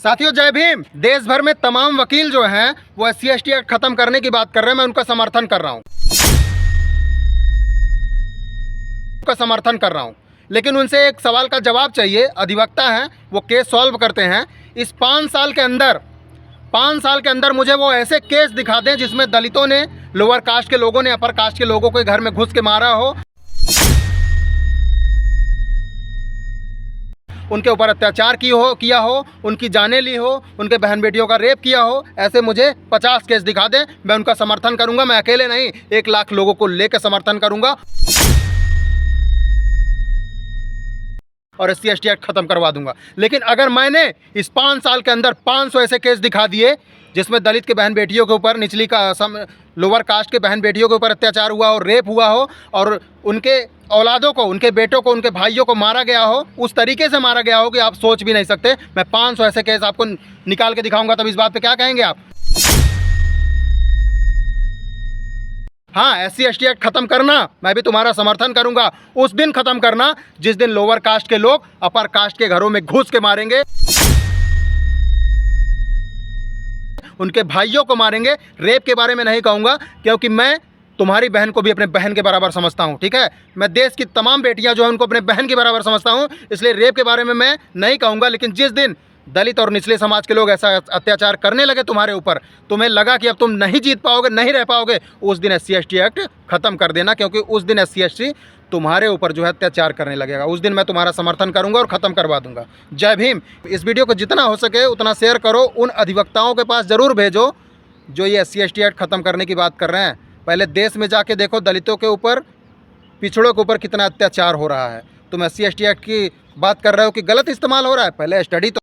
साथियों जय भीम। देश भर में तमाम वकील जो हैं वो SC/ST एक्ट खत्म करने की बात कर रहे हैं। मैं उनका समर्थन कर रहा हूं, लेकिन उनसे एक सवाल का जवाब चाहिए। अधिवक्ता हैं, वो केस सॉल्व करते हैं। इस 5 साल के अंदर मुझे वो ऐसे केस दिखा दें जिसमें दलितों ने, लोअर कास्ट के लोगों ने अपर कास्ट के लोगों को घर में घुस के मारा हो, उनके ऊपर अत्याचार किया हो, उनकी जानें ली हो, उनके बहन बेटियों का रेप किया हो। ऐसे मुझे 50 केस दिखा दें, मैं उनका समर्थन करूंगा। मैं अकेले नहीं, 1 लाख लोगों को लेकर समर्थन करूंगा और SC/ST एक्ट खत्म करवा दूंगा। लेकिन अगर मैंने इस 5 साल के अंदर 500 ऐसे केस दिखा दिए जिसमें दलित के बहन बेटियों के ऊपर, लोअर कास्ट के बहन बेटियों के ऊपर अत्याचार हुआ हो, रेप हुआ हो और उनके औलादों को, उनके बेटों को, उनके भाइयों को मारा गया हो, उस तरीके से मारा गया हो कि आप सोच भी नहीं सकते, मैं 500 ऐसे केस आपको निकाल के दिखाऊंगा। तब इस बात पे क्या कहेंगे आप? हाँ, SC/ST एक्ट खत्म करना, मैं भी तुम्हारा समर्थन करूंगा। उस दिन खत्म करना जिस दिन लोअर कास्ट के लोग अपर कास्ट के घरों में घुस के मारेंगे, उनके भाइयों को मारेंगे। रेप के बारे में नहीं कहूंगा, क्योंकि मैं तुम्हारी बहन को भी अपने बहन के बराबर समझता हूं, ठीक है। मैं देश की तमाम बेटियां जो हैं उनको अपने बहन के बराबर समझता हूं, इसलिए रेप के बारे में मैं नहीं कहूंगा। लेकिन जिस दिन दलित और निचले समाज के लोग ऐसा अत्याचार करने लगे तुम्हारे ऊपर, तुम्हें लगा कि अब तुम नहीं जीत पाओगे, नहीं रह पाओगे, उस दिन SC/ST एक्ट खत्म कर देना, क्योंकि उस दिन SC/ST तुम्हारे ऊपर जो है अत्याचार करने लगेगा। उस दिन मैं तुम्हारा समर्थन करूंगा और ख़त्म करवा दूंगा। जय भीम। इस वीडियो को जितना हो सके उतना शेयर करो, उन अधिवक्ताओं के पास ज़रूर भेजो जो ये SC/ST एक्ट ख़त्म करने की बात कर रहे हैं। पहले देश में जाके देखो दलितों के ऊपर, पिछड़ों के ऊपर कितना अत्याचार हो रहा है। तुम SC/ST एक्ट की बात कर रहे हो कि गलत इस्तेमाल हो रहा है, पहले स्टडी तो